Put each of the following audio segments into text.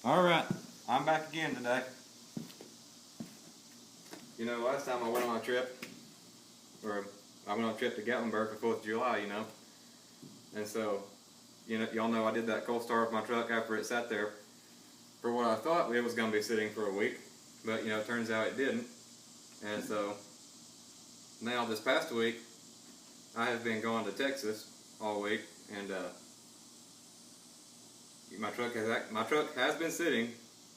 Alright, I'm back again today. You know, last time I went on a trip, or I went on a trip to Gatlinburg for 4th of July, you know. And so, y'all know I did that cold start of my truck after it sat there for what I thought it was going to be sitting for a week. But, it turns out it didn't. And so, now this past week, I have been going to Texas all week, and my truck has been sitting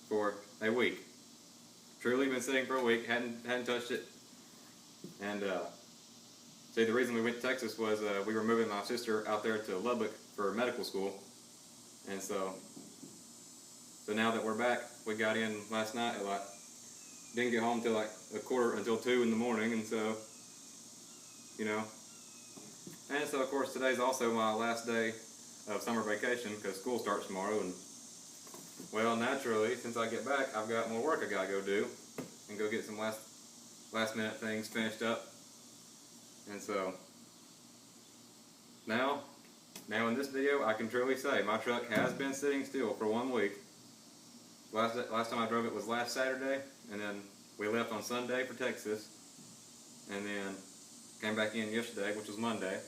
for a week. Truly been sitting for a week. Hadn't touched it. And see, the reason we went to Texas was we were moving my sister out there to Lubbock for medical school, and so now that we're back, we got in last night at didn't get home till until 2 in the morning, and so and so of course today's also my last day of summer vacation because school starts tomorrow, and well, naturally, since I get back, I've got more work I gotta go do and go get some last minute things finished up. And so now in this video, I can truly say my truck has been sitting still for 1 week. Last time I drove it was last Saturday, and then we left on Sunday for Texas, and then came back in yesterday, which was Monday.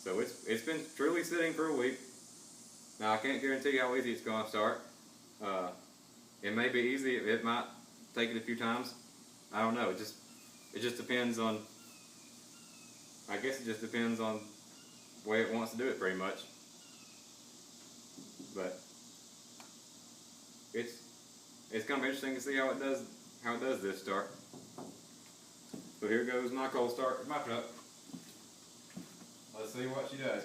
So it's been truly sitting for a week. Now I can't guarantee how easy it's going to start. It may be easy. It might take it a few times. I don't know. It just depends on. I guess it just depends on the way it wants to do it, pretty much. But it's kind of interesting to see how it does this start. So here goes my cold start of my truck. Let's see what she does.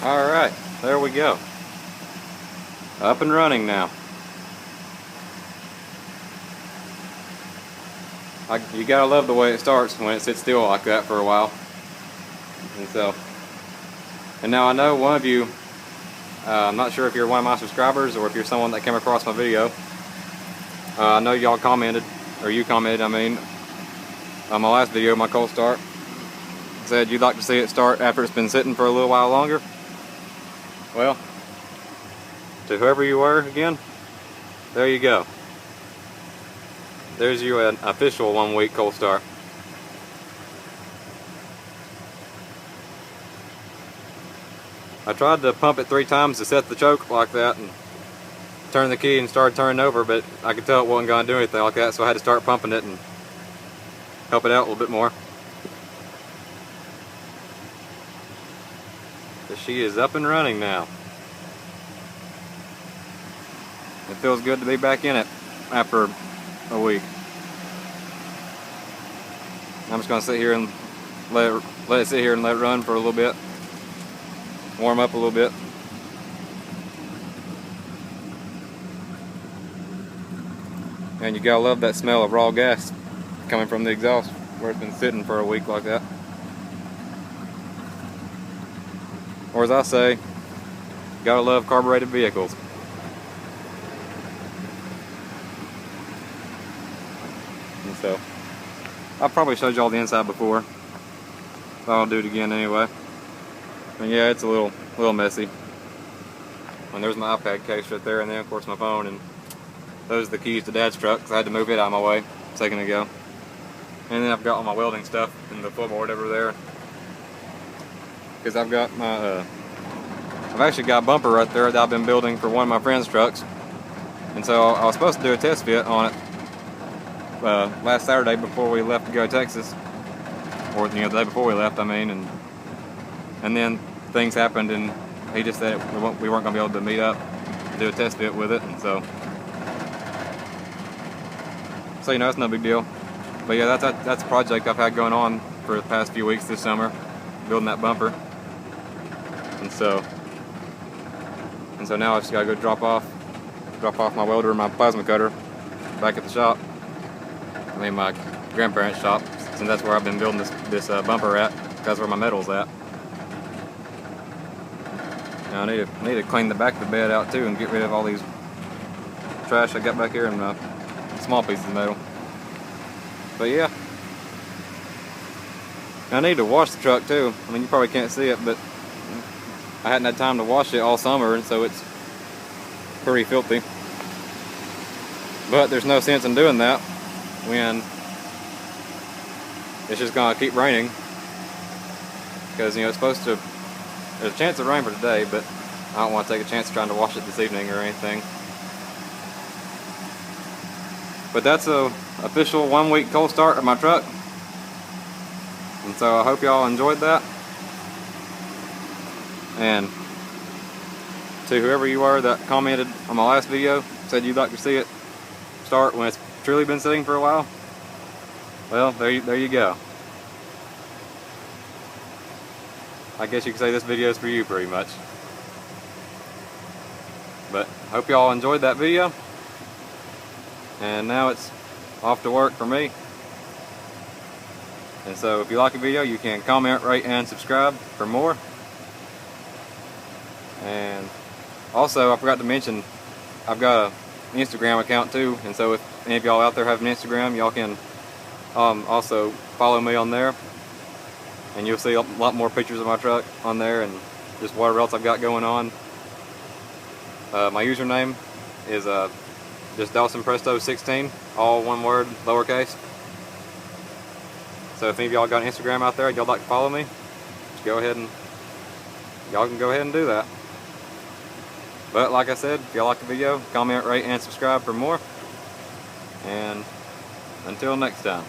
Alright, there we go. Up and running now. You gotta love the way it starts when it sits still like that for a while. And now I know one of you, I'm not sure if you're one of my subscribers or if you're someone that came across my video. I know y'all commented, or you commented, I mean, on my last video, my cold start. Said you'd like to see it start after it's been sitting for a little while longer. Well, to whoever you were again, there you go. There's you an official 1 week cold start. I tried to pump it 3 times to set the choke like that and turn the key and started turning over, but I could tell it wasn't going to do anything like that, so I had to start pumping it and help it out a little bit more. But she is up and running now. It feels good to be back in it after a week. I'm just going to sit here and let it sit here and let it run for a little bit. Warm up a little bit. And you gotta love that smell of raw gas coming from the exhaust where it's been sitting for a week like that. Or as I say, gotta love carbureted vehicles. And so, I've probably showed y'all the inside before, but I'll do it again anyway. And yeah, it's a little messy. And there's my iPad case right there, and then of course my phone, and those are the keys to Dad's truck, because I had to move it out of my way a second ago. And then I've got all my welding stuff in the floorboard over there. Because I've got my, I've actually got a bumper right there that I've been building for one of my friend's trucks. And so I was supposed to do a test fit on it last Saturday before we left to go to Texas. Or, you know, the day before we left, I mean. And then things happened, and he just said we weren't going to be able to meet up to do a test fit with it, and so you know, it's no big deal. But yeah, that's a project I've had going on for the past few weeks this summer, building that bumper. And so now I just got to go drop off my welder and my plasma cutter back at the shop. I mean my grandparents' shop, since that's where I've been building this bumper at. That's where my metal's at. Now I need to clean the back of the bed out too and get rid of all these trash I got back here and small pieces of metal. But yeah, I need to wash the truck too. I mean, you probably can't see it, but I hadn't had time to wash it all summer, and so it's pretty filthy. But there's no sense in doing that when it's just gonna keep raining, because you know it's supposed to. There's a chance of rain for today, but I don't want to take a chance trying to wash it this evening or anything. But that's a official 1 week cold start of my truck. And so I hope y'all enjoyed that. And to whoever you were that commented on my last video, said you'd like to see it start when it's truly been sitting for a while. Well, there you go. I guess you could say this video is for you pretty much. But hope y'all enjoyed that video. And now it's off to work for me. And so if you like the video, you can comment, rate, and subscribe for more. And also, I forgot to mention, I've got an Instagram account too. And so if any of y'all out there have an Instagram, y'all can also follow me on there. And you'll see a lot more pictures of my truck on there and just whatever else I've got going on. My username is just DawsonPresto16, all one word, lowercase. So if any of y'all got an Instagram out there, y'all like to follow me, just go ahead and y'all can go ahead and do that. But like I said, if y'all like the video, comment, rate, and subscribe for more. And until next time.